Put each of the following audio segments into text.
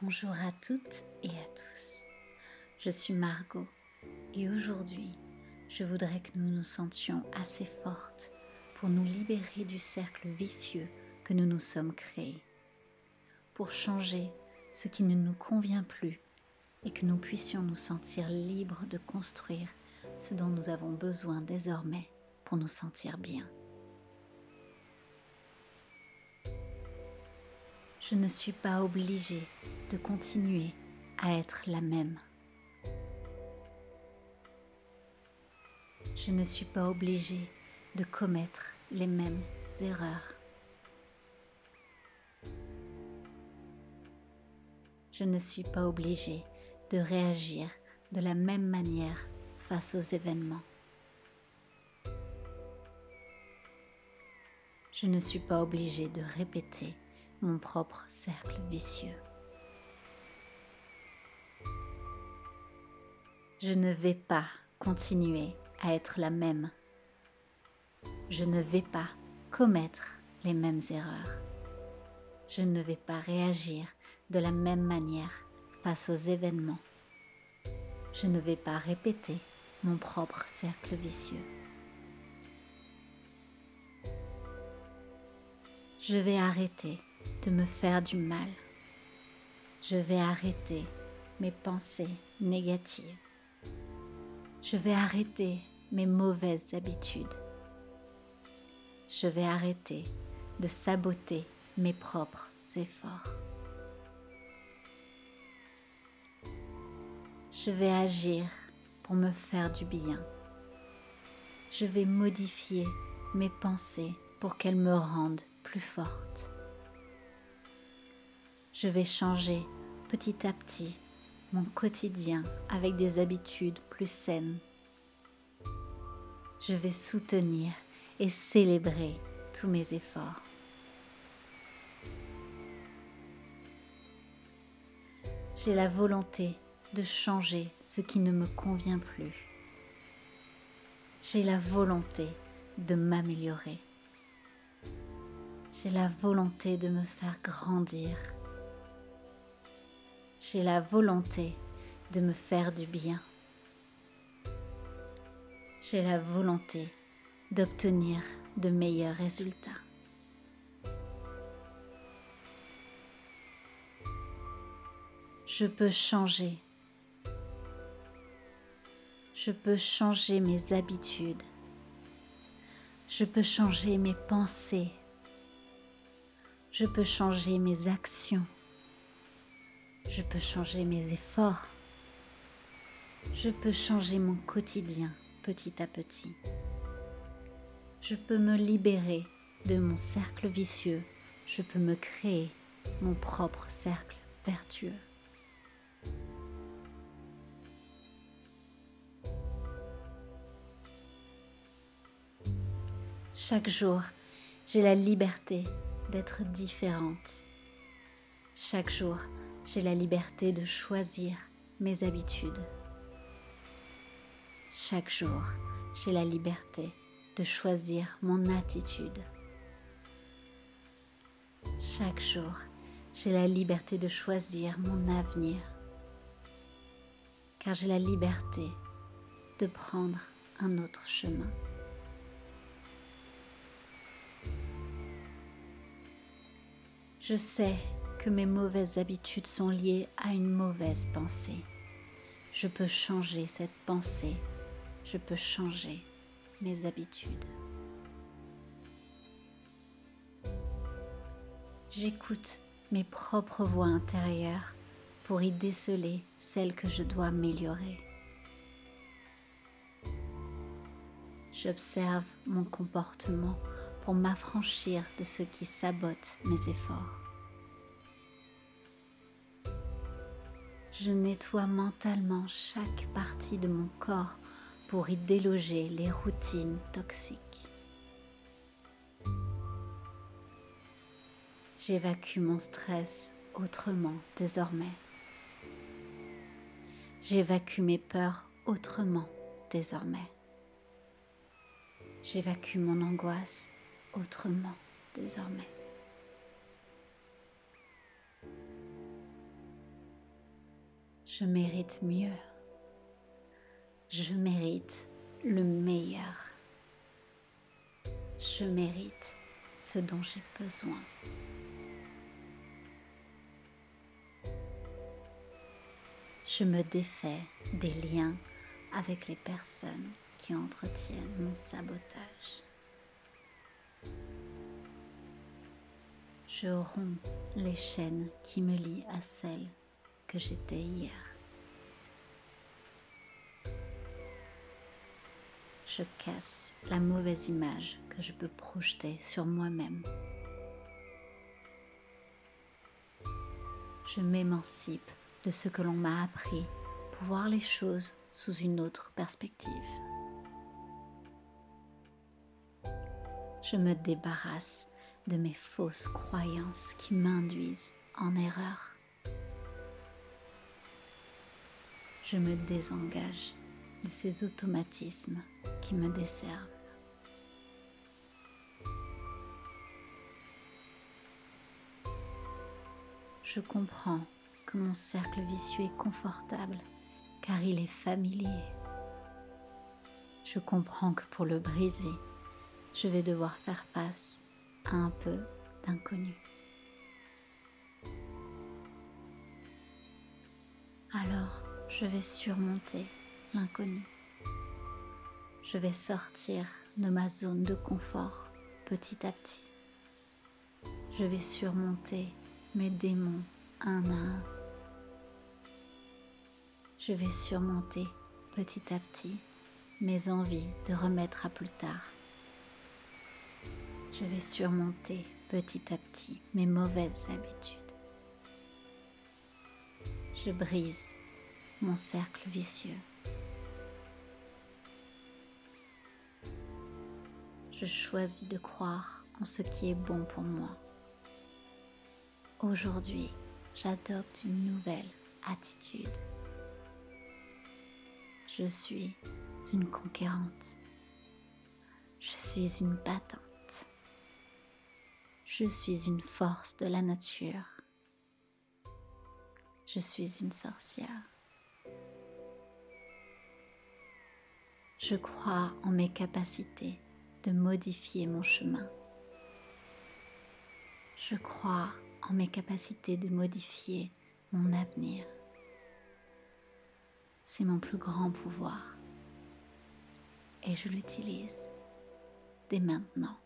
Bonjour à toutes et à tous, je suis Margot et aujourd'hui je voudrais que nous nous sentions assez fortes pour nous libérer du cercle vicieux que nous nous sommes créés, pour changer ce qui ne nous convient plus et que nous puissions nous sentir libres de construire ce dont nous avons besoin désormais pour nous sentir bien. Je ne suis pas obligée de continuer à être la même. Je ne suis pas obligée de commettre les mêmes erreurs. Je ne suis pas obligée de réagir de la même manière face aux événements. Je ne suis pas obligée de répéter mon propre cercle vicieux. Je ne vais pas continuer à être la même. Je ne vais pas commettre les mêmes erreurs. Je ne vais pas réagir de la même manière face aux événements. Je ne vais pas répéter mon propre cercle vicieux. Je vais arrêter de me faire du mal. Je vais arrêter mes pensées négatives. Je vais arrêter mes mauvaises habitudes. Je vais arrêter de saboter mes propres efforts. Je vais agir pour me faire du bien. Je vais modifier mes pensées pour qu'elles me rendent plus forte. Je vais changer petit à petit mon quotidien avec des habitudes plus saines. Je vais soutenir et célébrer tous mes efforts. J'ai la volonté de changer ce qui ne me convient plus. J'ai la volonté de m'améliorer. J'ai la volonté de me faire grandir. J'ai la volonté de me faire du bien. J'ai la volonté d'obtenir de meilleurs résultats. Je peux changer. Je peux changer mes habitudes. Je peux changer mes pensées. Je peux changer mes actions. Je peux changer mes efforts. Je peux changer mon quotidien petit à petit. Je peux me libérer de mon cercle vicieux. Je peux me créer mon propre cercle vertueux. Chaque jour, j'ai la liberté d'être différente. Chaque jour, j'ai la liberté de choisir mes habitudes. Chaque jour, j'ai la liberté de choisir mon attitude. Chaque jour, j'ai la liberté de choisir mon avenir. Car j'ai la liberté de prendre un autre chemin. Je sais que mes mauvaises habitudes sont liées à une mauvaise pensée. Je peux changer cette pensée. Je peux changer mes habitudes. J'écoute mes propres voix intérieures pour y déceler celles que je dois améliorer. J'observe mon comportement pour m'affranchir de ce qui sabote mes efforts. Je nettoie mentalement chaque partie de mon corps pour y déloger les routines toxiques. J'évacue mon stress autrement désormais. J'évacue mes peurs autrement désormais. J'évacue mon angoisse autrement désormais. Je mérite mieux. Je mérite le meilleur. Je mérite ce dont j'ai besoin. Je me défais des liens avec les personnes qui entretiennent mon sabotage. Je romps les chaînes qui me lient à celle que j'étais hier. Je casse la mauvaise image que je peux projeter sur moi-même. Je m'émancipe de ce que l'on m'a appris pour voir les choses sous une autre perspective. Je me débarrasse de mes fausses croyances qui m'induisent en erreur. Je me désengage de ces automatismes qui me desservent. Je comprends que mon cercle vicieux est confortable car il est familier. Je comprends que pour le briser, je vais devoir faire face à un peu d'inconnu. Alors, je vais surmonter l'inconnu. Je vais sortir de ma zone de confort petit à petit. Je vais surmonter mes démons un à un. Je vais surmonter petit à petit mes envies de remettre à plus tard. Je vais surmonter petit à petit mes mauvaises habitudes. Je brise mon cercle vicieux. Je choisis de croire en ce qui est bon pour moi. Aujourd'hui, j'adopte une nouvelle attitude. Je suis une conquérante. Je suis une battante. Je suis une force de la nature. Je suis une sorcière. Je crois en mes capacités de modifier mon chemin. Je crois en mes capacités de modifier mon avenir. C'est mon plus grand pouvoir et je l'utilise dès maintenant.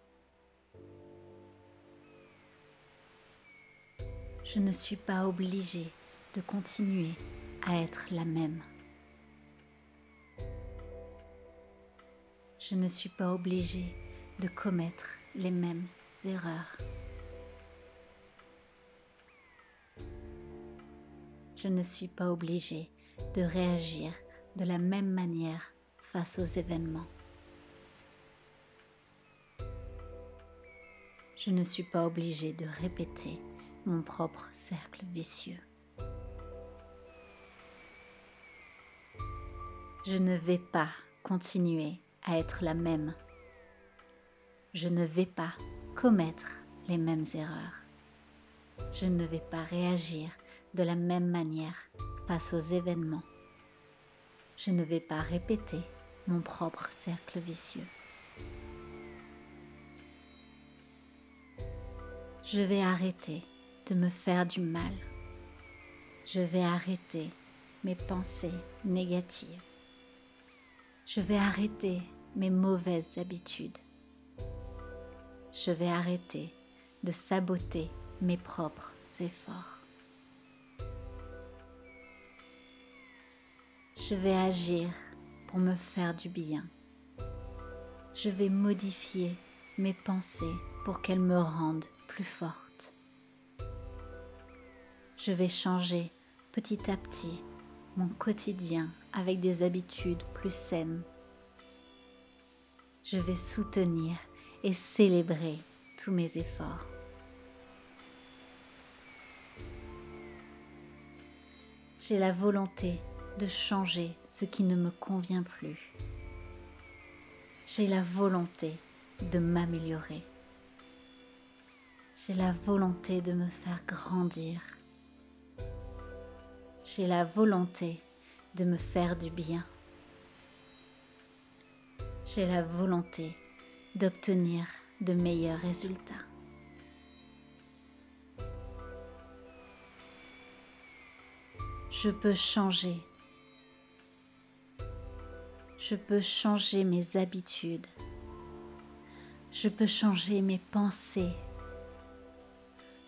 Je ne suis pas obligée de continuer à être la même. Je ne suis pas obligée de commettre les mêmes erreurs. Je ne suis pas obligée de réagir de la même manière face aux événements. Je ne suis pas obligée de répéter mon propre cercle vicieux. Je ne vais pas continuer à être la même. Je ne vais pas commettre les mêmes erreurs. Je ne vais pas réagir de la même manière face aux événements. Je ne vais pas répéter mon propre cercle vicieux. Je vais arrêter de me faire du mal. Je vais arrêter mes pensées négatives. Je vais arrêter mes mauvaises habitudes. Je vais arrêter de saboter mes propres efforts. Je vais agir pour me faire du bien. Je vais modifier mes pensées pour qu'elles me rendent plus forte. Je vais changer petit à petit mon quotidien avec des habitudes plus saines. Je vais soutenir et célébrer tous mes efforts. J'ai la volonté de changer ce qui ne me convient plus. J'ai la volonté de m'améliorer. J'ai la volonté de me faire grandir. J'ai la volonté de me faire du bien. J'ai la volonté d'obtenir de meilleurs résultats. Je peux changer. Je peux changer mes habitudes. Je peux changer mes pensées.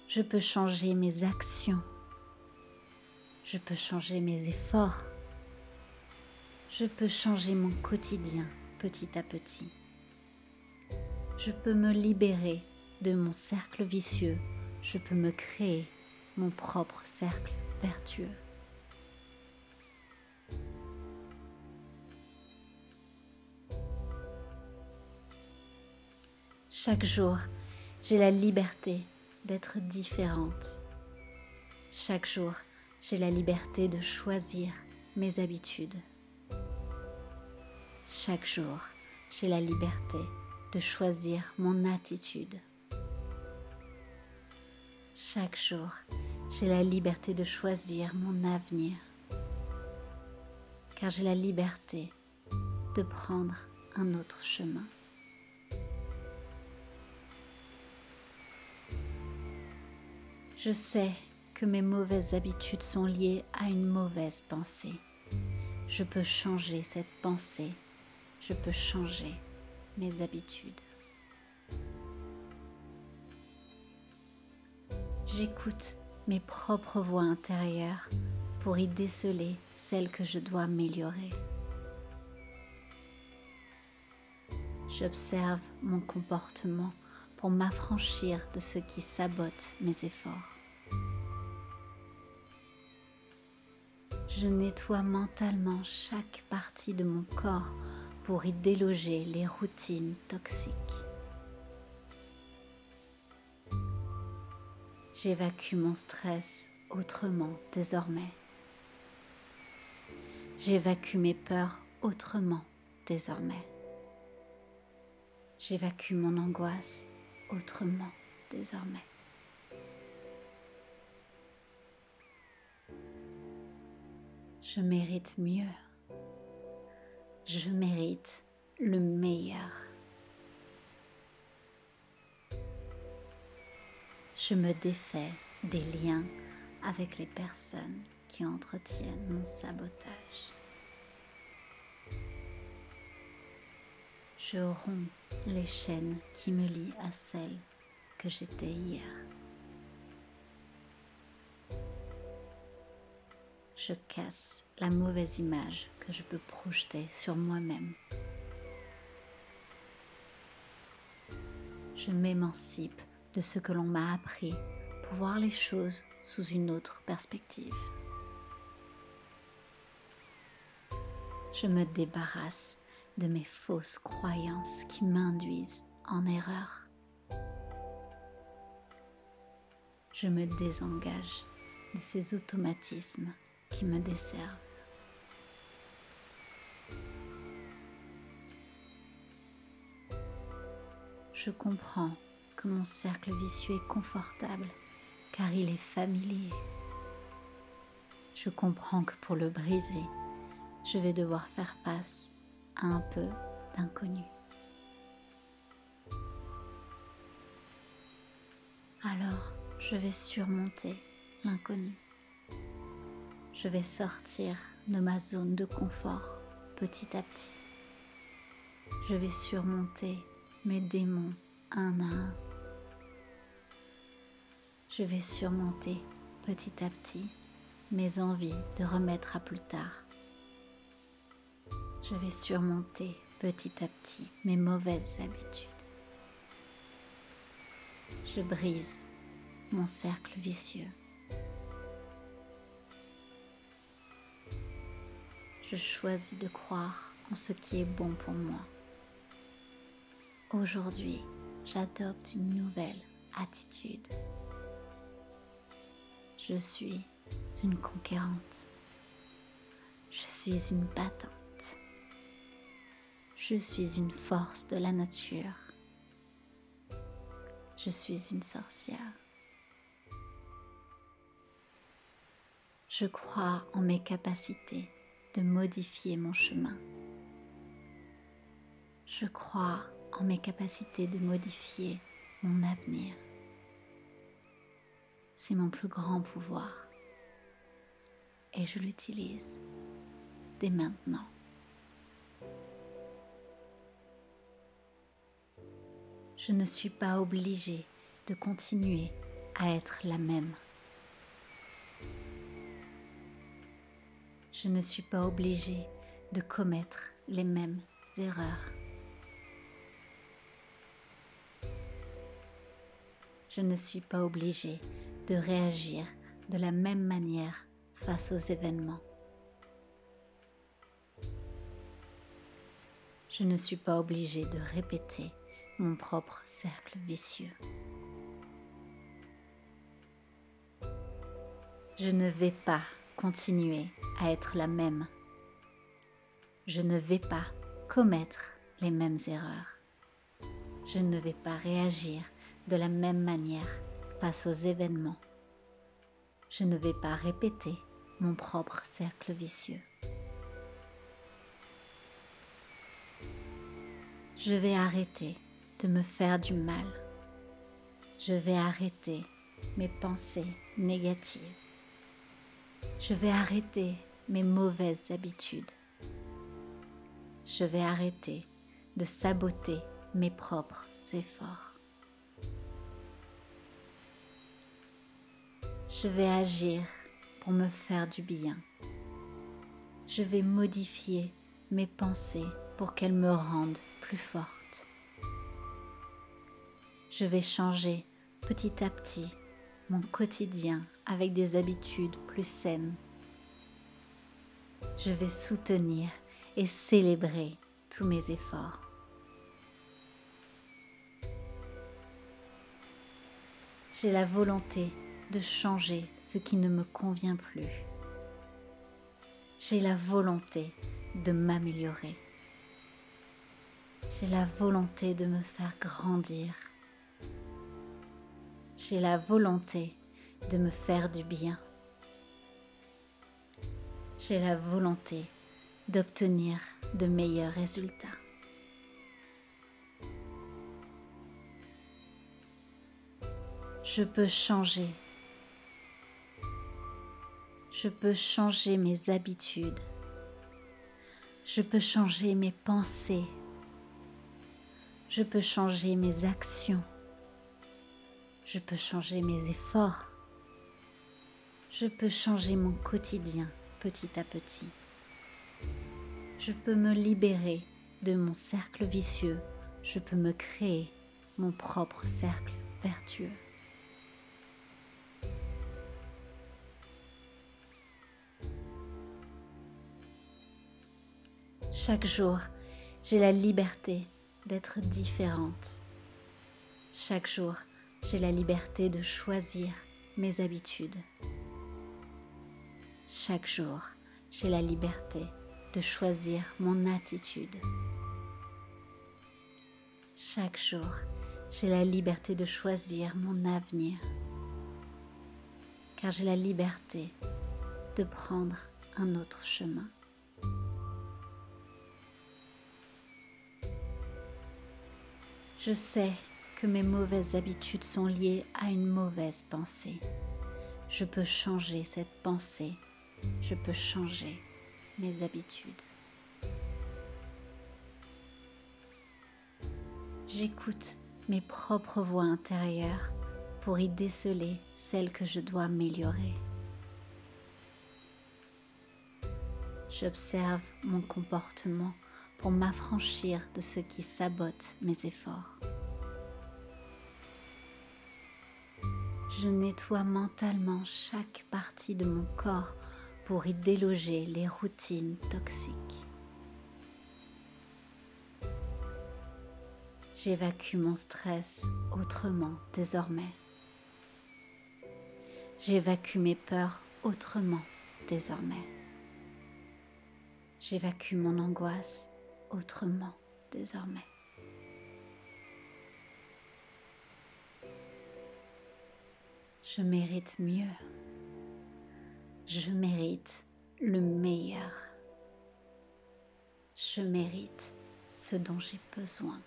Je peux changer mes actions. Je peux changer mes efforts. Je peux changer mon quotidien petit à petit. Je peux me libérer de mon cercle vicieux. Je peux me créer mon propre cercle vertueux. Chaque jour, j'ai la liberté d'être différente. Chaque jour, j'ai la liberté de choisir mes habitudes. Chaque jour, j'ai la liberté de choisir mon attitude. Chaque jour, j'ai la liberté de choisir mon avenir. Car j'ai la liberté de prendre un autre chemin. Je sais que mes mauvaises habitudes sont liées à une mauvaise pensée. Je peux changer cette pensée. Je peux changer mes habitudes. J'écoute mes propres voix intérieures pour y déceler celles que je dois améliorer. J'observe mon comportement pour m'affranchir de ce qui sabote mes efforts. Je nettoie mentalement chaque partie de mon corps pour y déloger les routines toxiques. J'évacue mon stress autrement désormais. J'évacue mes peurs autrement désormais. J'évacue mon angoisse autrement désormais. Je mérite mieux. Je mérite le meilleur. Je me défais des liens avec les personnes qui entretiennent mon sabotage. Je romps les chaînes qui me lient à celle que j'étais hier. Je casse la mauvaise image que je peux projeter sur moi-même. Je m'émancipe de ce que l'on m'a appris pour voir les choses sous une autre perspective. Je me débarrasse de mes fausses croyances qui m'induisent en erreur. Je me désengage de ces automatismes qui me desservent. Je comprends que mon cercle vicieux est confortable car il est familier. Je comprends que pour le briser, je vais devoir faire face à un peu d'inconnu. Alors, je vais surmonter l'inconnu. Je vais sortir de ma zone de confort petit à petit. Je vais surmonter mes démons un à un. Je vais surmonter petit à petit mes envies de remettre à plus tard. Je vais surmonter petit à petit mes mauvaises habitudes. Je brise mon cercle vicieux. Je choisis de croire en ce qui est bon pour moi. Aujourd'hui, j'adopte une nouvelle attitude. Je suis une conquérante. Je suis une battante. Je suis une force de la nature. Je suis une sorcière. Je crois en mes capacités de modifier mon chemin. Je crois en mes capacités de modifier mon avenir. C'est mon plus grand pouvoir et je l'utilise dès maintenant. Je ne suis pas obligée de continuer à être la même. Je ne suis pas obligée de commettre les mêmes erreurs. Je ne suis pas obligée de réagir de la même manière face aux événements. Je ne suis pas obligée de répéter mon propre cercle vicieux. Je ne vais pas continuer à être la même. Je ne vais pas commettre les mêmes erreurs. Je ne vais pas réagir de la même manière face aux événements. Je ne vais pas répéter mon propre cercle vicieux. Je vais arrêter de me faire du mal. Je vais arrêter mes pensées négatives. Je vais arrêter mes mauvaises habitudes. Je vais arrêter de saboter mes propres efforts. Je vais agir pour me faire du bien. Je vais modifier mes pensées pour qu'elles me rendent plus forte. Je vais changer petit à petit mon quotidien avec des habitudes plus saines. Je vais soutenir et célébrer tous mes efforts. J'ai la volonté de changer ce qui ne me convient plus. J'ai la volonté de m'améliorer. J'ai la volonté de me faire grandir. J'ai la volonté de me faire du bien. J'ai la volonté d'obtenir de meilleurs résultats. Je peux changer. Je peux changer mes habitudes. Je peux changer mes pensées. Je peux changer mes actions. Je peux changer mes efforts. Je peux changer mon quotidien petit à petit. Je peux me libérer de mon cercle vicieux. Je peux me créer mon propre cercle vertueux. Chaque jour, j'ai la liberté d'être différente. Chaque jour, j'ai la liberté de choisir mes habitudes. Chaque jour, j'ai la liberté de choisir mon attitude. Chaque jour, j'ai la liberté de choisir mon avenir. Car j'ai la liberté de prendre un autre chemin. Je sais que mes mauvaises habitudes sont liées à une mauvaise pensée. Je peux changer cette pensée. Je peux changer mes habitudes. J'écoute mes propres voix intérieures pour y déceler celles que je dois améliorer. J'observe mon comportement pour m'affranchir de ce qui sabote mes efforts. Je nettoie mentalement chaque partie de mon corps pour y déloger les routines toxiques. J'évacue mon stress autrement désormais. J'évacue mes peurs autrement désormais. J'évacue mon angoisse autrement désormais. Je mérite mieux. Je mérite le meilleur. Je mérite ce dont j'ai besoin.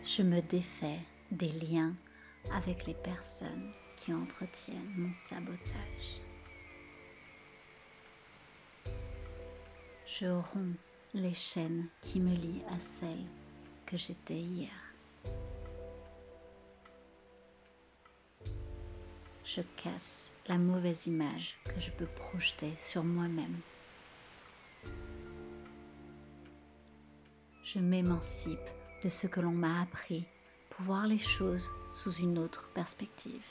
Je me défais des liens avec les personnes qui entretiennent mon sabotage. Je romps les chaînes qui me lient à celle que j'étais hier. Je casse la mauvaise image que je peux projeter sur moi-même. Je m'émancipe de ce que l'on m'a appris pour voir les choses sous une autre perspective.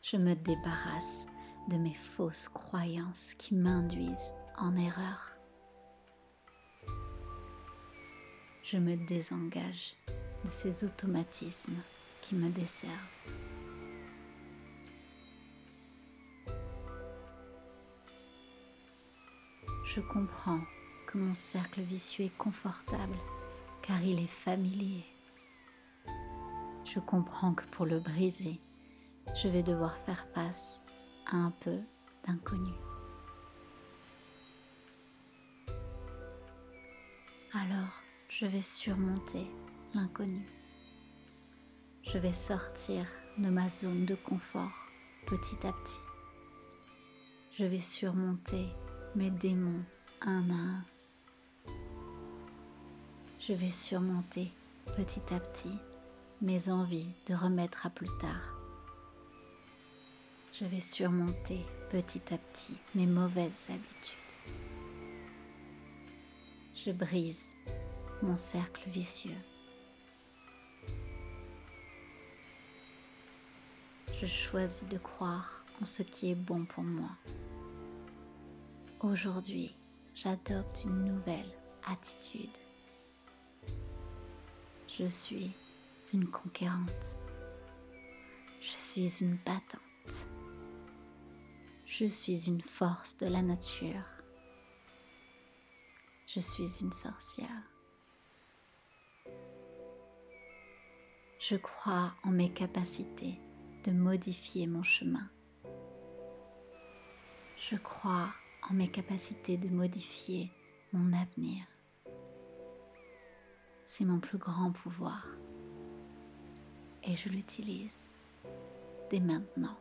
Je me débarrasse de mes fausses croyances qui m'induisent en erreur. Je me désengage de ces automatismes qui me desservent. Je comprends que mon cercle vicieux est confortable car il est familier. Je comprends que pour le briser, je vais devoir faire face à un peu d'inconnu. Alors, je vais surmonter l'inconnu. Je vais sortir de ma zone de confort petit à petit. Je vais surmonter mes démons un à un. Je vais surmonter petit à petit mes envies de remettre à plus tard. Je vais surmonter petit à petit mes mauvaises habitudes. Je brise mon cercle vicieux. Je choisis de croire en ce qui est bon pour moi. Aujourd'hui, j'adopte une nouvelle attitude. Je suis une conquérante. Je suis une battante. Je suis une force de la nature. Je suis une sorcière. Je crois en mes capacités de modifier mon chemin. Je crois en mes capacités de modifier mon avenir. C'est mon plus grand pouvoir et je l'utilise dès maintenant.